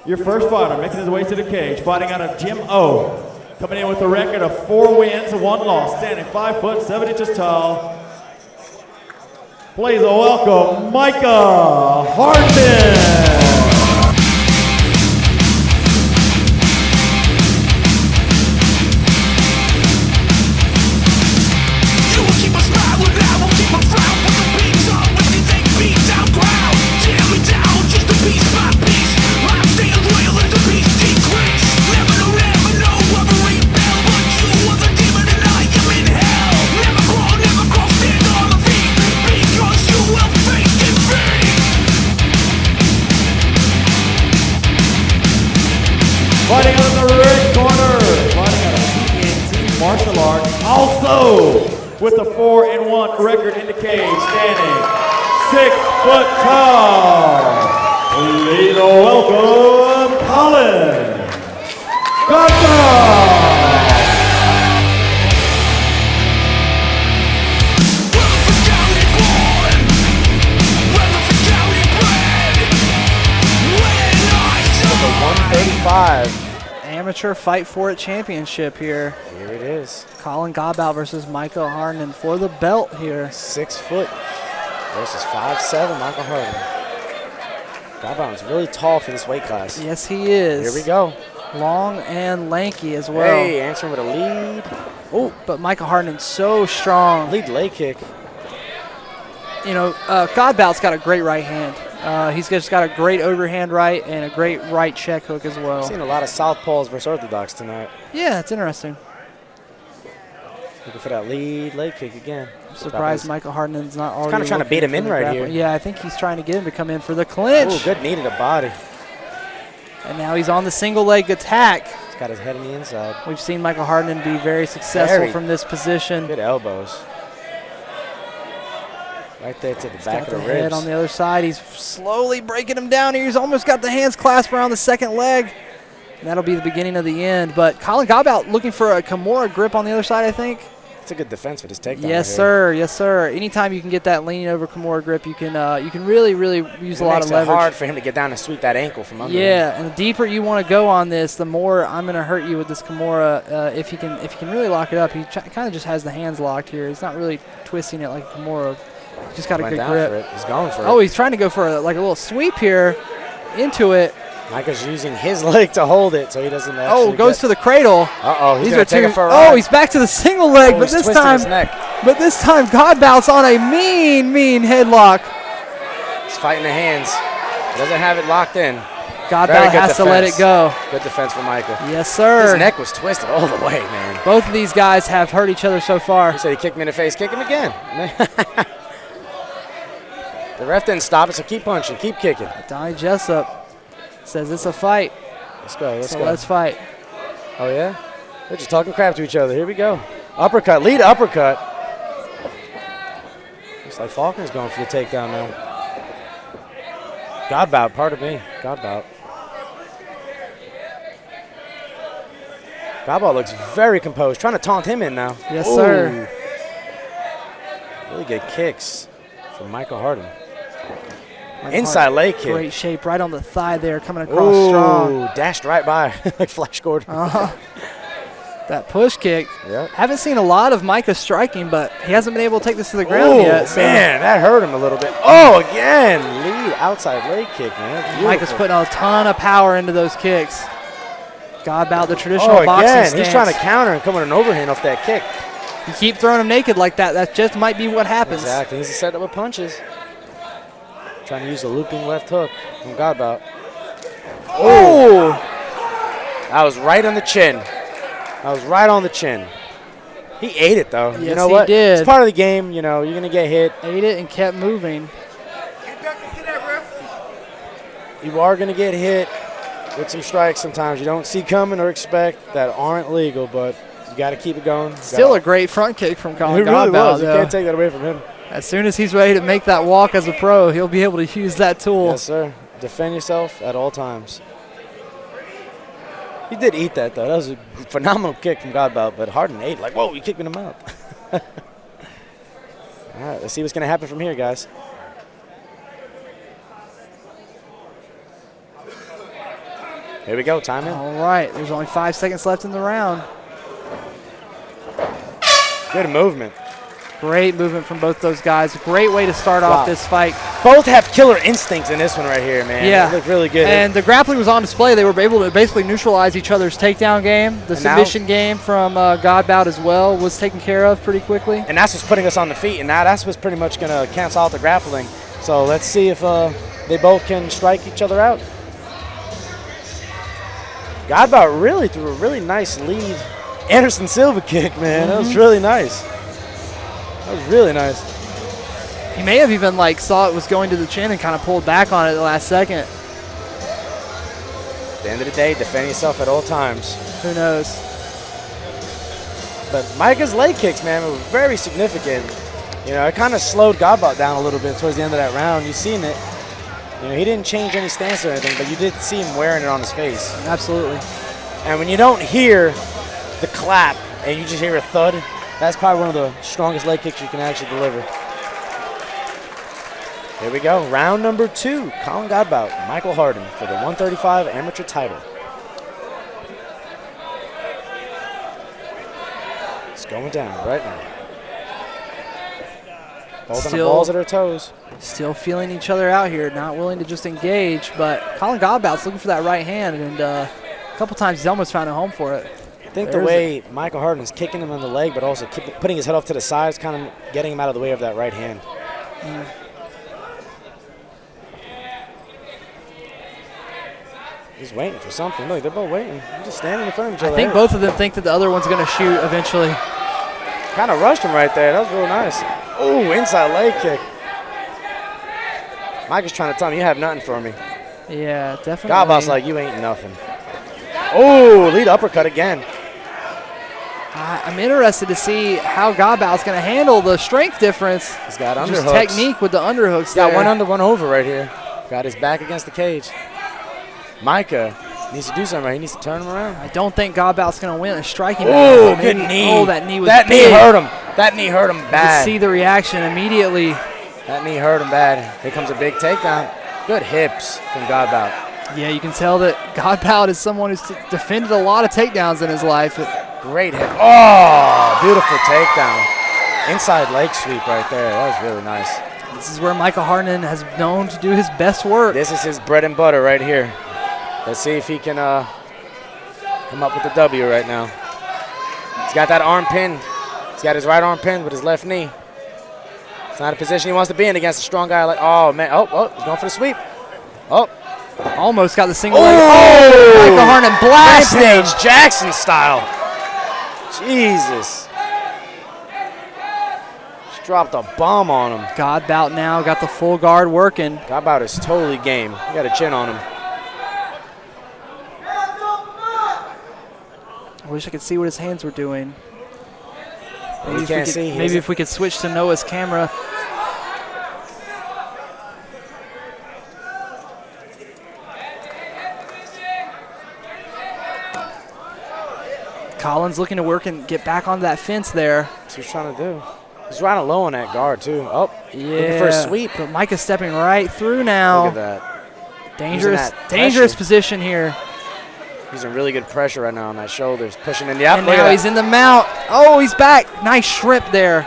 Your first fighter making his way to the cage, fighting out of Gym O. Coming in with a record of 4 wins and 1 loss, standing 5 foot 7 inches tall. Please welcome Micah Harnden. Fighting out of the red corner, fighting out of PNT Martial Arts, also with a 4-1 record in the cage, standing 6 foot tall. Please welcome Collin Godbout. Amateur Fight For It Championship here. Here it is. Collin Godbout versus Micah Harnden for the belt here. 6 foot versus 5'7", Micah Harnden. Godbout is really tall for this weight class. Yes, he is. Here we go. Long and lanky as well. Hey, answering with a lead. Oh, but Micah Harden's so strong. Lead leg kick. You know, Godbout's got a great right hand. He's just got a great overhand right and a great right check hook as well. I've seen a lot of southpaws versus orthodox tonight. Yeah, it's interesting. Looking for that lead leg kick again. I'm surprised Micah Harden's not already. Kind of trying to beat him in right here. Yeah, I think he's trying to get him to come in for the clinch. Oh, good knee to the body. And now he's on the single leg attack. He's got his head on the inside. We've seen Micah Harnden be very successful from this position. Good elbows. Right there to the back of the ribs. Head on the other side. He's slowly breaking him down here. He's almost got the hands clasped around the second leg. And that'll be the beginning of the end. But Collin Godbout looking for a Kimura grip on the other side, I think. It's a good defense for this takedown. Yes, sir. Yes, sir. Anytime you can get that leaning over Kimura grip, you can really use a lot of leverage. It's hard for him to get down and sweep that ankle from under him. Yeah, and the deeper you want to go on this, the more I'm going to hurt you with this Kimura. If he can really lock it up, he kind of just has the hands locked here. He's not really twisting it like a Kimura. Just got a good grip. He's going for it. Oh, he's trying to go for a little sweep here into it. Micah's using his leg to hold it so he doesn't actually goes to the cradle. Uh-oh, he's going to take it for a ride. Oh, he's back to the single leg, but this time Godbout's on a mean headlock. He's fighting the hands. He doesn't have it locked in. Godbout has to let it go. Good defense for Micah. Yes, sir. His neck was twisted all the way, man. Both of these guys have hurt each other so far. He said he kicked me in the face. Kick him again. The ref didn't stop it, so keep punching, keep kicking. Donnie Jessup says it's a fight. Let's go, let's go. Let's fight. Oh, yeah? They're just talking crap to each other. Here we go. Uppercut, lead uppercut. Looks like Faulkner's going for the takedown now. Godbout, pardon me. Godbout. Godbout looks very composed, trying to taunt him in now. Yes, sir. Really good kicks from Micah Harnden. Inside leg kick. Great shape right on the thigh there, coming across strong. Dashed right by like Flash Gordon. That push kick. Yep. Haven't seen a lot of Micah striking, but he hasn't been able to take this to the ground yet. So. Man, that hurt him a little bit. Oh, again. Lead outside leg kick, man. Micah's putting a ton of power into those kicks. Godbout, the traditional boxing stance. He's trying to counter and come with an overhand off that kick. You keep throwing him naked like that, that just might be what happens. Exactly. He's set up with punches. Trying to use a looping left hook from Godbout. Oh! That was right on the chin. That was right on the chin. He ate it, though. Yes, you know what? He did. It's part of the game. You know, you're going to get hit. Ate it and kept moving. You are going to get hit with some strikes sometimes you don't see coming or expect that aren't legal, but you got to keep it going. Still a great front kick from Collin Godbout. It really was. You can't take that away from him. As soon as he's ready to make that walk as a pro, he'll be able to use that tool. Yes, sir. Defend yourself at all times. He did eat that, though. That was a phenomenal kick from Godbout, but Harden ate like, whoa, you kicking him out. All right, let's see what's going to happen from here, guys. Here we go, time in. All right, there's only 5 seconds left in the round. Good movement. Great movement from both those guys. Great way to start off this fight. Both have killer instincts in this one right here, man. Yeah. They look really good. And the grappling was on display. They were able to basically neutralize each other's takedown game. The submission game from Godbout as well was taken care of pretty quickly. And that's what's putting us on the feet, and now that's what's pretty much going to cancel out the grappling. So let's see if they both can strike each other out. Godbout really threw a really nice lead Anderson Silva kick, man. That was really nice. That was really nice. He may have even saw it was going to the chin and kind of pulled back on it at the last second. At the end of the day, defend yourself at all times. Who knows? But Micah's leg kicks, man, were very significant. You know, it kind of slowed Godbout down a little bit towards the end of that round. You've seen it. You know, he didn't change any stance or anything, but you did see him wearing it on his face. Absolutely. And when you don't hear the clap and you just hear a thud, that's probably one of the strongest leg kicks you can actually deliver. Here we go, round number 2. Collin Godbout, Micah Harnden for the 135 amateur title. It's going down right now. Both on the balls of their toes. Still feeling each other out here, not willing to just engage, but Collin Godbout's looking for that right hand, and a couple times he's almost found a home for it. I think the way Micah Harden's kicking him in the leg, but also putting his head off to the side, is kind of getting him out of the way of that right hand. He's waiting for something. Look, they're both waiting. They're just standing in front of each other. I think both of them think that the other one's going to shoot eventually. Kind of rushed him right there. That was real nice. Oh, inside leg kick. Micah's trying to tell me, you have nothing for me. Yeah, definitely. Godbout's like, you ain't nothing. Oh, lead uppercut again. I'm interested to see how Godbout's going to handle the strength difference. He's got underhooks. Just technique with the underhooks. He's got one under, one over right here. Got his back against the cage. Micah needs to do something right. He needs to turn him around. I don't think Godbout's going to win a striking battle. match. Oh, good knee. Oh, that knee was That big. knee hurt him. That knee hurt him bad. You could see the reaction immediately. That knee hurt him bad. Here comes a big takedown. Good hips from Godbout. Yeah, you can tell that Godbout is someone who's defended a lot of takedowns in his life. Great hip. Oh, beautiful takedown. Inside leg sweep right there. That was really nice. This is where Micah Harnden has known to do his best work. This is his bread and butter right here. Let's see if he can come up with the W right now. He's got that arm pinned. He's got his right arm pinned with his left knee. It's not a position he wants to be in against a strong guy like, oh, man. Oh, he's going for the sweep. Oh. Almost got the single leg. Oh, Micah Harnden blasted him. Rampage Jackson style. Jesus. Just dropped a bomb on him. Godbout now got the full guard working. Godbout is totally game. He got a chin on him. I wish I could see what his hands were doing. Maybe if we could switch to Noah's camera. Collin's looking to work and get back onto that fence there. That's what he's trying to do. He's running low on that guard, too. Oh, yeah. Looking for a sweep. But Micah's stepping right through now. Look at that. Dangerous position here. Using really good pressure right now on that shoulders. Pushing in the up. And now he's in the mount. Oh, he's back. Nice shrimp there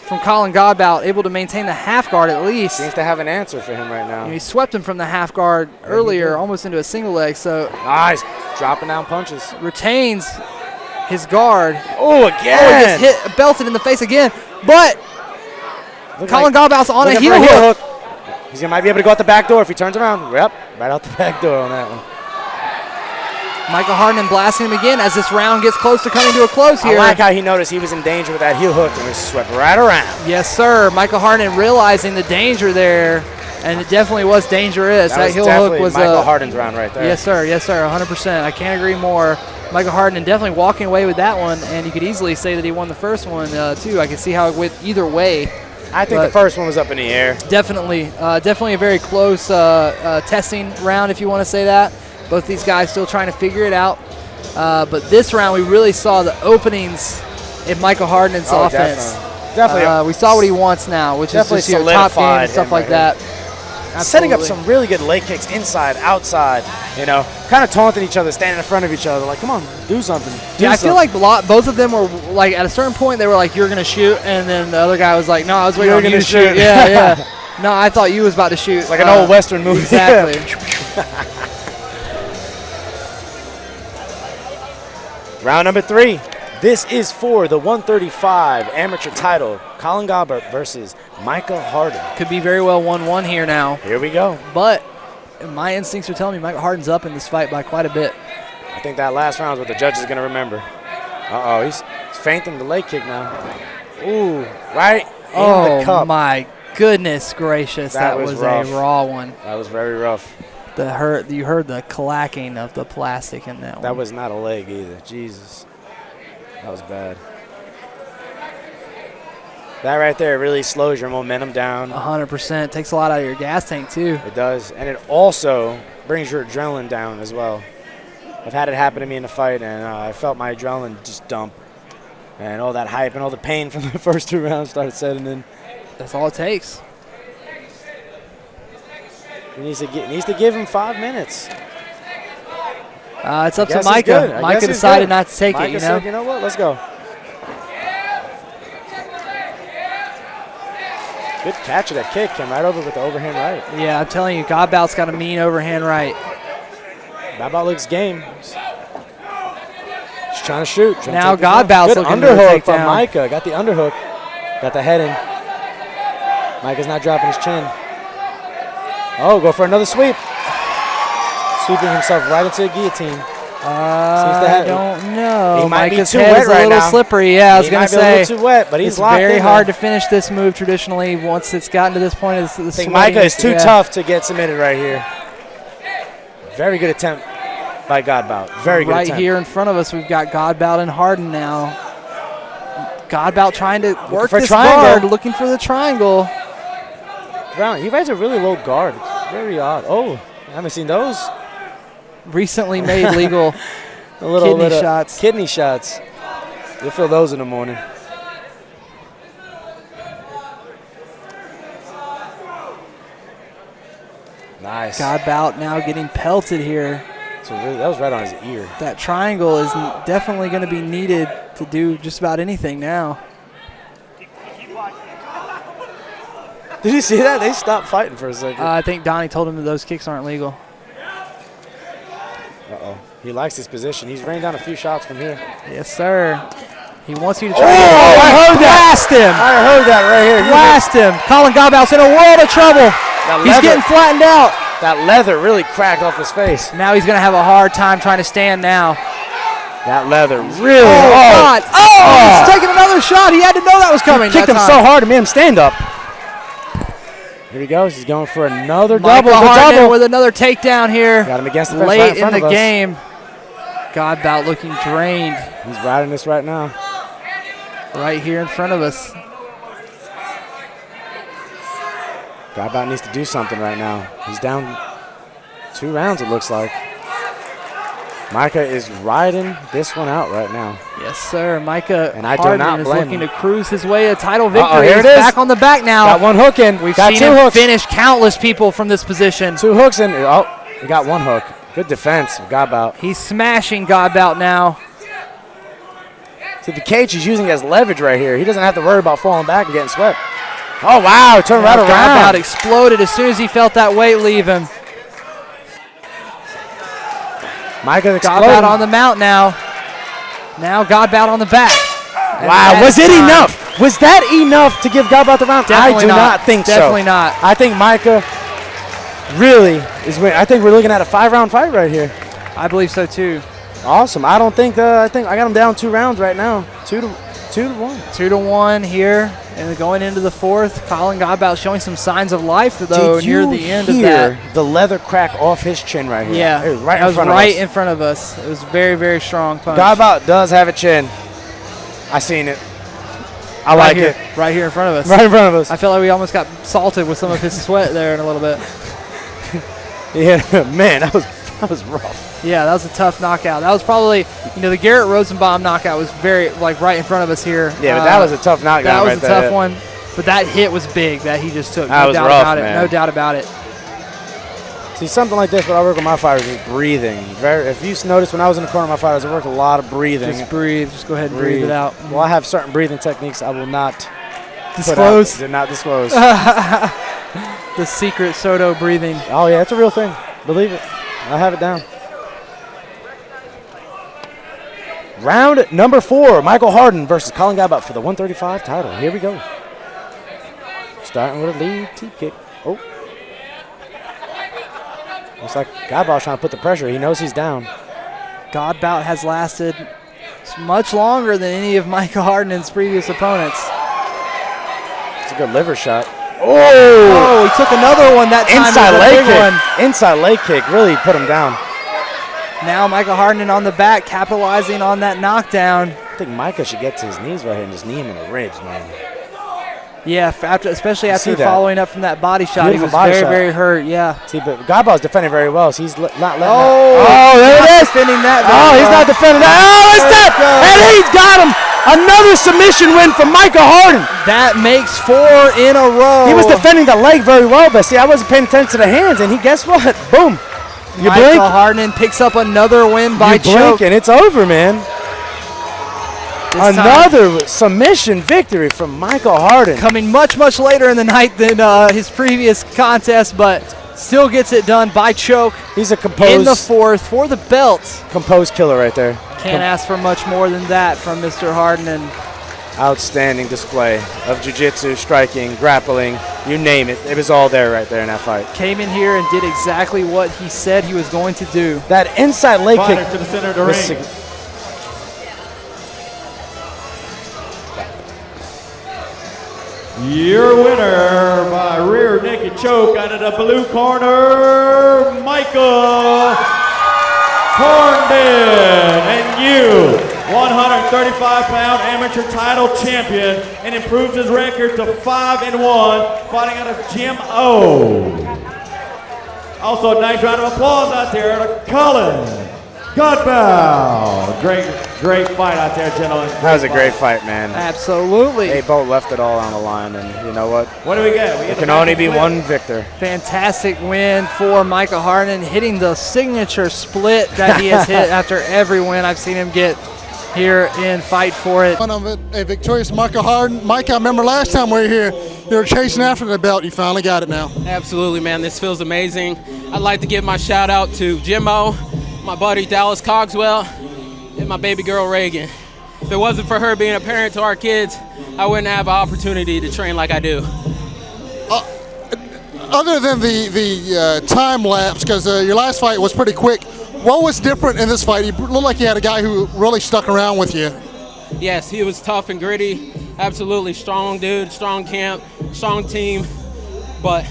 from Collin Godbout. Able to maintain the half guard at least. Seems to have an answer for him right now. He swept him from the half guard earlier, almost into a single leg. So nice. Dropping down punches. Retains his guard. Oh, again. Oh, he gets hit, belted in the face again. But Collin Godbout's on a heel hook. He might be able to go out the back door if he turns around. Yep, right out the back door on that one. Micah Harnden blasting him again as this round gets close to coming to a close here. I like how he noticed he was in danger with that heel hook and he swept right around. Yes, sir. Micah Harnden realizing the danger there, and it definitely was dangerous. That heel hook was Micah Harden's round right there. Yes, sir. Yes, sir. 100%. I can't agree more. Micah Harnden definitely walking away with that one, and you could easily say that he won the first one too. I can see how it went either way. I think the first one was up in the air. Definitely, definitely a very close testing round, if you want to say that. Both these guys still trying to figure it out. But this round, we really saw the openings in Micah Hardenden's offense. Definitely. We saw what he wants now, which is just top game and stuff like that. setting up some really good leg kicks inside, outside, you know, kind of taunting each other, standing in front of each other, like, come on, do something. Yeah, I feel like both of them were, like, at a certain point, they were like, you're going to shoot, and then the other guy was like, no, I was waiting on you to shoot. Yeah, yeah. No, I thought you was about to shoot. It's like an old Western movie. Exactly. Round number 3. This is for the 135 amateur title. Collin Godbout versus Micah Harnden. Could be very well 1-1 here now. Here we go. But my instincts are telling me Micah Harden's up in this fight by quite a bit. I think that last round is what the judge is going to remember. Uh-oh, he's feinting the leg kick now. Ooh, right in the cup. Oh, my goodness gracious. That was rough. a raw one. That was very rough. You heard the clacking of the plastic in that one. That was not a leg either. Jesus. That was bad. That right there really slows your momentum down. 100%. Takes a lot out of your gas tank, too. It does. And it also brings your adrenaline down as well. I've had it happen to me in a fight, and I felt my adrenaline just dump. And all that hype and all the pain from the first 2 rounds started setting in. That's all it takes. He needs to give him 5 minutes. It's up to Micah. Micah decided not to take it, you know? Said, you know what? Let's go. Good catch of that kick. Came right over with the overhand right. Yeah, I'm telling you, Godbout's got a mean overhand right. Godbout looks game. He's trying to shoot. Now Godbout's looking to underhook take from down. Micah. Got the underhook. Got the head in. Micah's not dropping his chin. Oh, go for another sweep. Sweeping himself right into a guillotine. I don't know. He might Micah's be too head wet is right a little now. slippery. Yeah, I was going to say. He might be a little too wet, but he's it's locked in. It's very hard there. to finish this move traditionally once it's gotten to this point. I think Micah is too tough to get submitted right here. Very good attempt by Godbout. Very good attempt. Right here in front of us, we've got Godbout and Harden now. Godbout trying to work this guard, looking for the triangle. He has a really low guard. It's very odd. Oh, I haven't seen those. Recently made legal shots. Kidney shots. You'll feel those in the morning. Nice. Godbout now getting pelted here. So really, that was right on his ear. That triangle is definitely going to be needed to do just about anything now. Did you see that? They stopped fighting for a second. I think Donnie told him that those kicks aren't legal. Uh-oh. He likes his position. He's rained down a few shots from here. Yes, sir. He wants you to try to I heard that. Blast him. I heard that right here. Blast him. Collin Godbout's in a world of trouble. He's getting flattened out. That leather really cracked off his face. Now he's going to have a hard time trying to stand now. That leather really. God. He's taking another shot. He had to know that was coming. He kicked him so hard to make him stand up. Here he goes. He's going for another Micah double. Harnden with another takedown here. Got him against the fence late right in front in the of us. game. Godbout looking drained. He's riding this right now. Right here in front of us. Godbout needs to do something right now. He's down 2 rounds, it looks like. Micah is riding this one out right now. Yes, sir. Micah Harnden is looking to cruise his way to title victory. Here it is. Back on the back now. Got one hook in. We've got seen 2 him hooks. finish countless people from this position. 2 hooks in. Oh, he got 1 hook. Good defense of Godbout. He's smashing Godbout now. See, the cage he's using as leverage right here. He doesn't have to worry about falling back and getting swept. Oh, wow. Turned right around. Godbout exploded as soon as he felt that weight leave him. Micah exploding. Godbout on the mount now. Now Godbout on the back. Wow, was it enough? Was that enough to give Godbout the round? Definitely I do not think so. Definitely not. I think Micah really is winning. I think we're looking at a 5-round fight right here. I believe so too. Awesome. I don't think I think I got him down 2 rounds right now. 2 to 1. 2-1 here, and going into the 4th. Collin Godbout showing some signs of life though near the end of that. The leather crack off his chin right here? Yeah, it was right in front of us. It was very, very strong punch. Godbout does have a chin. I seen it. I like it. Right here in front of us. Right in front of us. I felt like we almost got salted with some of his sweat there in a little bit. Yeah, man, that was rough. Yeah, that was a tough knockout. That was probably, the Garrett Rosenbaum knockout was very, right in front of us here. Yeah, but that was a tough knockout. That was a tough one. But that hit was big that he just took. That was rough, man. No doubt about it. See, something like this, what I work with my fighters is breathing. If you notice, when I was in the corner of my fighters, I worked a lot of breathing. Just breathe. Just go ahead and breathe it out. Well, I have certain breathing techniques I will not disclose. Did not disclose. The secret Soto breathing. Oh, yeah, it's a real thing. Believe it. I have it down. Round number 4, Michael Harnden versus Collin Godbout for the 135 title. Here we go. Starting with a lead teep kick. Oh. Looks like Godbout's trying to put the pressure. He knows he's down. Godbout has lasted much longer than any of Micah Hardenden's previous opponents. It's a good liver shot. Oh, he took another one that time. Inside leg kick. Inside leg kick really put him down. Now Micah Harnden on the back, capitalizing on that knockdown. I think Micah should get to his knees right here and just knee him in the ribs, man. Yeah, especially after following up from that body shot. He was very hurt, yeah. See, but Godbout's defending very well, so he's not letting that. Oh, there it is. Defending that. He's not defending that. Oh, it's that. And he's got him. Another submission win for Micah Harnden. That makes 4 in a row. He was defending the leg very well, but see, I wasn't paying attention to the hands, and guess what? Boom. You blink. Michael Harnden picks up another win by choke. And it's over, man. Another submission victory from Michael Harnden. Coming much later in the night than his previous contest, but still gets it done by choke. He's a composed. In the 4th for the belt. Composed killer right there. Can't ask for much more than that from Mr. Harnden. Outstanding display of jiu-jitsu, striking, grappling, you name it. It was all there right there in that fight. Came in here and did exactly what he said he was going to do. That inside leg kick to the center of the ring. Your winner by rear naked choke out of the blue corner, Micah Harnden, and you, 135-pound amateur title champion, and improves his record to 5-1, fighting out of Gym O. Also, a nice round of applause out there to Collin Godbout. Great fight out there, gentlemen. That was a great fight, man. Absolutely. They both left it all on the line, and you know what? What do we get? There can only be one victor. Fantastic win for Micah Harnden, hitting the signature split that he has hit after every win I've seen him get here in Fight For It. One of a victorious Micah Harnden. Mike, I remember last time we were here, you were chasing after the belt. You finally got it now. Absolutely, man. This feels amazing. I'd like to give my shout out to Jimmo, my buddy Dallas Cogswell, and my baby girl Reagan. If it wasn't for her being a parent to our kids, I wouldn't have an opportunity to train like I do. Other than the time lapse, because your last fight was pretty quick, what was different in this fight? You looked like you had a guy who really stuck around with you. Yes, he was tough and gritty. Absolutely strong dude, strong camp, strong team. But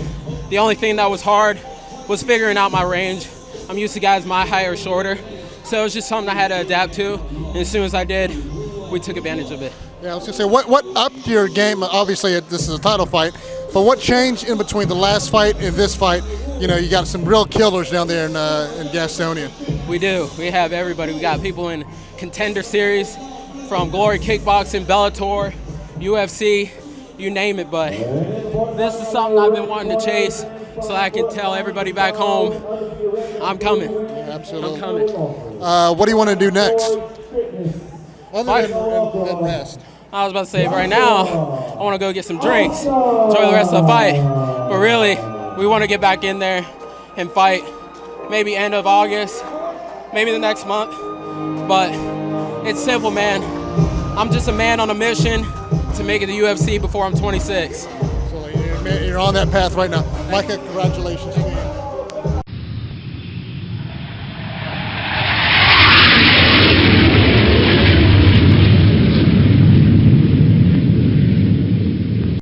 the only thing that was hard was figuring out my range. I'm used to guys my height or shorter, so it was just something I had to adapt to. And as soon as I did, we took advantage of it. Yeah, I was gonna say, what upped your game? Obviously, this is a title fight, but what changed in between the last fight and this fight? You know, you got some real killers down there in Gastonia. We do. We have everybody. We got people in Contender Series, from Glory Kickboxing, Bellator, UFC, you name it. But this is something I've been wanting to chase, so I can tell everybody back home, I'm coming. Yeah, absolutely. I'm coming. What do you want to do next? Other than rest. I was about to say, right now, I want to go get some drinks, enjoy the rest of the fight. But really, we want to get back in there and fight maybe end of August, maybe the next month. But it's simple, man. I'm just a man on a mission to make it to UFC before I'm 26. So you're on that path right now. Micah, congratulations.